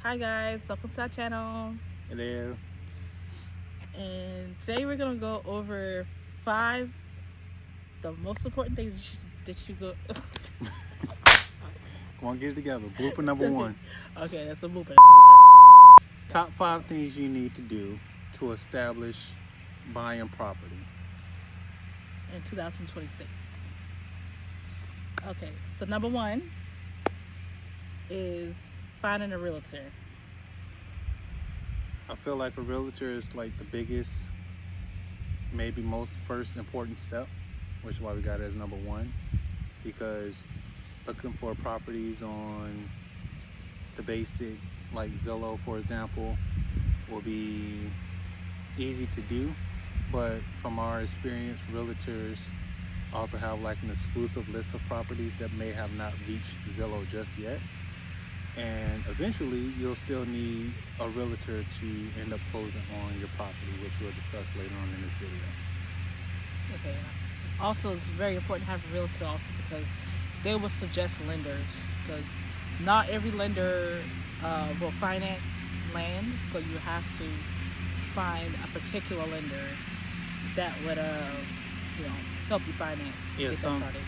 Hi guys, welcome to our channel. Hello. And today we're gonna go over 5 the most important things that you go. Come on, get it together. Blooper number one. Okay, that's a blooper. That's a blooper. Top 5 things you need to do to establish buying property. In 2026. Okay, so number 1 is finding a realtor. I feel like a realtor is like the biggest, maybe most first important step, which is why we got it as number 1. Because looking for properties on the basic, like Zillow, for example, will be easy to do. But from our experience, realtors also have like an exclusive list of properties that may have not reached Zillow just yet. And eventually you'll still need a realtor to end up closing on your property, which we'll discuss later on in this video. Okay. Also, it's very important to have a realtor also because they will suggest lenders because not every lender will finance land, so you have to find a particular lender that would help you finance. Yeah,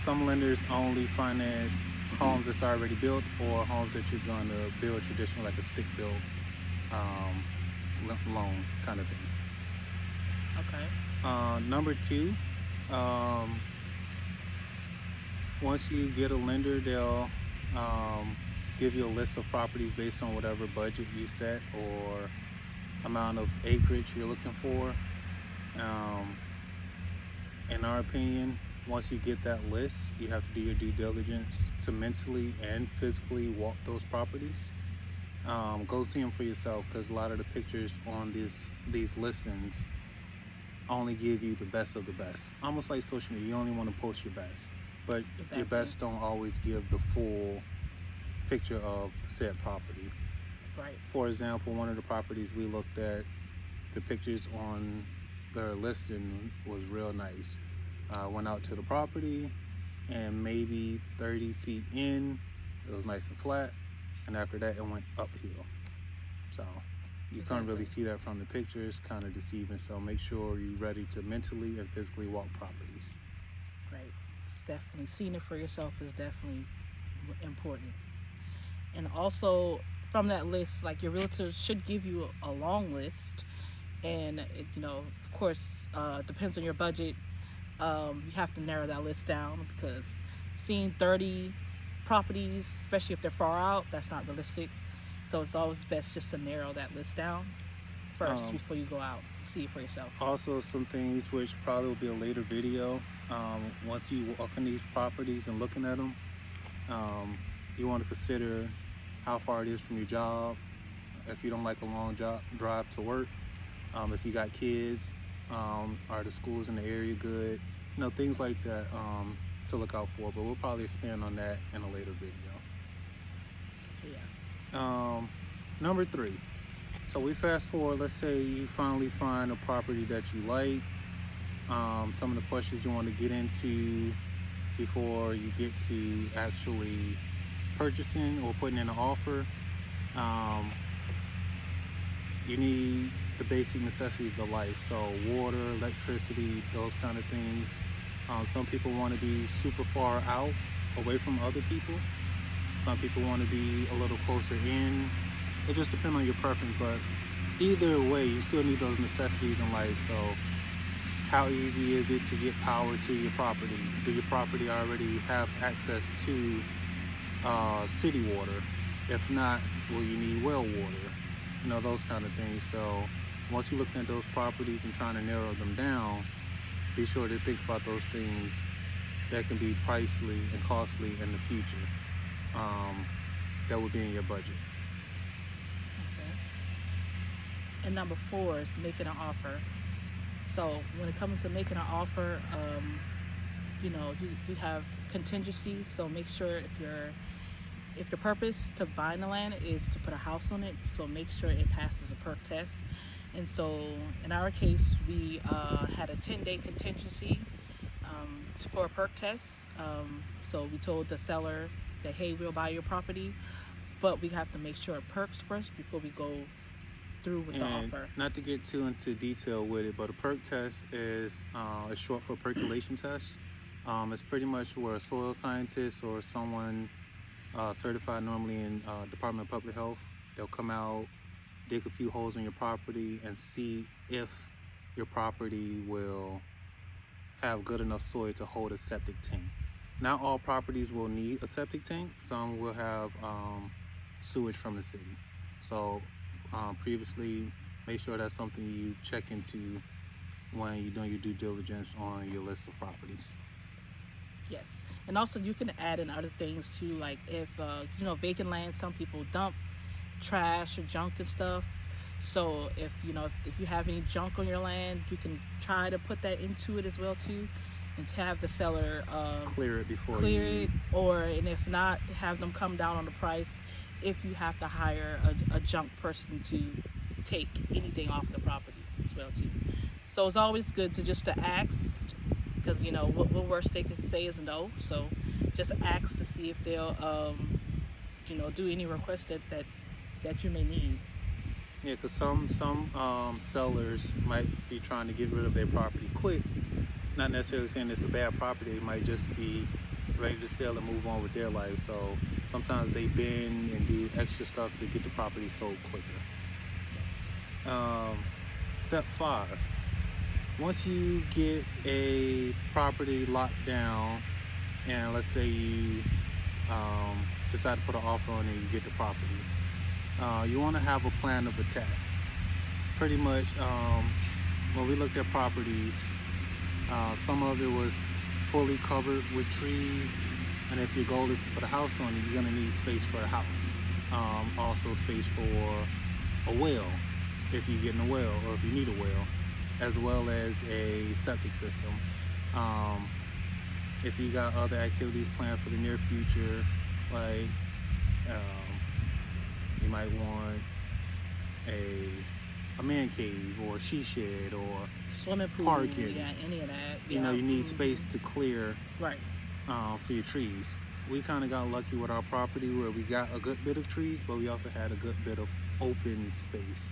some lenders only finance homes that's already built or homes that you're going to build traditionally, like a stick built loan kind of thing. Okay. Number 2, once you get a lender, they'll give you a list of properties based on whatever budget you set or amount of acreage you're looking for. In our opinion, once you get that list, you have to do your due diligence to mentally and physically walk those properties. Go see them for yourself, because a lot of the pictures on these listings only give you the best of the best. Almost like social media, you only want to post your best, but Exactly. your best don't always give the full picture of said property. Right. For example, one of the properties we looked at, the pictures on their listing was real nice. Went out to the property, and maybe 30 feet in, it was nice and flat, and after that it went uphill. So you can't really see that from the pictures, kind of deceiving. So make sure you're ready to mentally and physically walk properties. Right. It's definitely seeing it for yourself is definitely important. And also from that list, like your realtor should give you a long list, and it, of course, depends on your budget. You have to narrow that list down because seeing 30 properties, especially if they're far out, that's not realistic. So it's always best just to narrow that list down first before you go out and see it for yourself. Also, some things which probably will be a later video. Once you walk in these properties and looking at them, you want to consider how far it is from your job. If you don't like a long drive to work, if you got kids, are the schools in the area good? Things like that to look out for. But we'll probably expand on that in a later video. Yeah. Number 3. So we fast forward. Let's say you finally find a property that you like. Some of the questions you want to get into before you get to actually purchasing or putting in an offer. You need the basic necessities of life, so water, electricity, those kind of things. Some people want to be super far out, away from other people. Some people want to be a little closer in. It just depends on your preference, but either way, you still need those necessities in life. So how easy is it to get power to your property? Do your property already have access to city water? If not, will you need well water? Those kind of things. So once you're looking at those properties and trying to narrow them down, be sure to think about those things that can be pricey and costly in the future. That would be in your budget. Okay. And number 4 is making an offer. So when it comes to making an offer, you have contingencies. So make sure if the purpose to buying the land is to put a house on it, so make sure it passes a perc test. And so in our case, we had a 10-day contingency for a perc test. So we told the seller that, hey, we'll buy your property, but we have to make sure it perks first before we go through with the And offer. not to get too into detail with it, but a perc test is short for percolation test. It's pretty much where a soil scientist or someone certified normally in Department of Public Health, they'll come out, dig a few holes in your property and see if your property will have good enough soil to hold a septic tank. Not all properties will need a septic tank. Some will have sewage from the city. So previously, make sure that's something you check into when you're doing your due diligence on your list of properties. Yes, and also you can add in other things too, like if vacant land, some people dump trash or junk and stuff. So if you have any junk on your land, you can try to put that into it as well too, and to have the seller Clear it before clear you... it, and if not, have them come down on the price if you have to hire a junk person to take anything off the property as well too. So it's always good to ask, because what worst they could say is no. So just ask to see if they'll do any requests that you may need. Yeah, because some sellers might be trying to get rid of their property quick. Not necessarily saying it's a bad property. They might just be ready to sell and move on with their life. So sometimes they bend and do extra stuff to get the property sold quicker. Yes. Step 5. Once you get a property locked down, and let's say you decide to put an offer on it, you get the property. You want to have a plan of attack. Pretty much, when we looked at properties, some of it was fully covered with trees, and if your goal is to put a house on it, you're going to need space for a house. Also space for a well, if you're getting a well, or if you need a well, as well as a septic system. If you got other activities planned for the near future, like you might want a man cave or a she shed or swimming pool, parking. yeah, any of that. You know, you need space to clear, right, for your trees. We kind of got lucky with our property where we got a good bit of trees, but we also had a good bit of open space.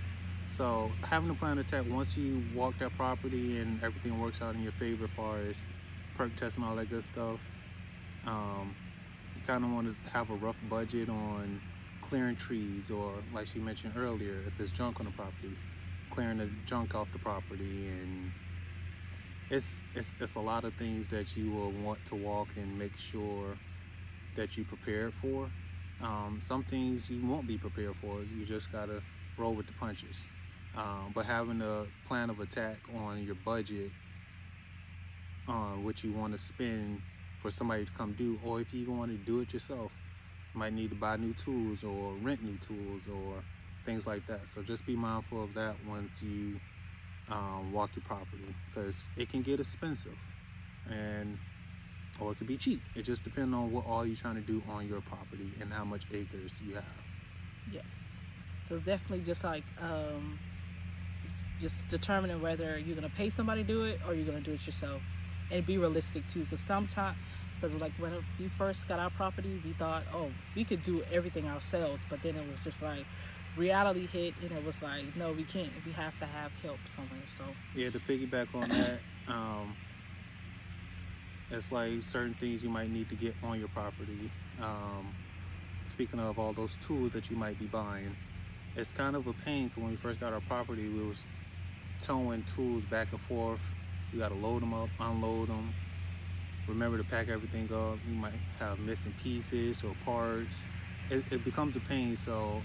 So having a plan of attack, once you walk that property and everything works out in your favor as far as perk tests and all that good stuff, you kind of want to have a rough budget on clearing trees, or like she mentioned earlier, if there's junk on the property, clearing the junk off the property. And it's a lot of things that you will want to walk and make sure that you prepared for. Some things you won't be prepared for. You just gotta roll with the punches. But having a plan of attack on your budget, on what you want to spend for somebody to come do, or if you even want to do it yourself, you might need to buy new tools or rent new tools or things like that. So just be mindful of that once you walk your property, because it can get expensive, or it could be cheap. It just depends on what all you're trying to do on your property and how much acres you have. Yes. So it's definitely just like just determining whether you're gonna pay somebody to do it or you're gonna do it yourself, and be realistic too. Because like when we first got our property, we thought, oh, we could do everything ourselves, but then it was just like reality hit, and it was like, no, we can't. We have to have help somewhere. So yeah, to piggyback on that, it's like certain things you might need to get on your property. Speaking of all those tools that you might be buying, it's kind of a pain, because when we first got our property, we was towing tools back and forth. You got to load them up, unload them, remember to pack everything up. You might have missing pieces or parts. It becomes a pain. So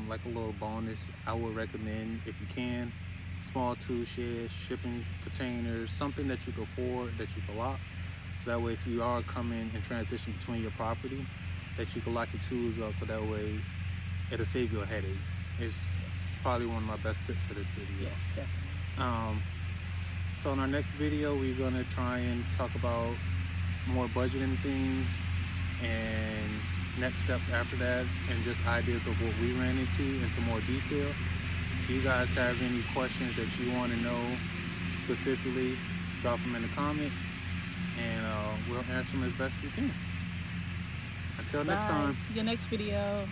like a little bonus, I would recommend, if you can, small tool sheds, shipping containers, something that you can afford, that you can lock. So that way, if you are coming in transition between your property, that you can lock your tools up, so that way it'll save you a headache. It's probably one of my best tips for this video. yes, definitely. So in our next video, we're gonna try and talk about more budgeting things and next steps after that, and just ideas of what we ran into more detail. If you guys have any questions that you want to know specifically, drop them in the comments, and we'll answer them as best we can. Until next time. See you next video.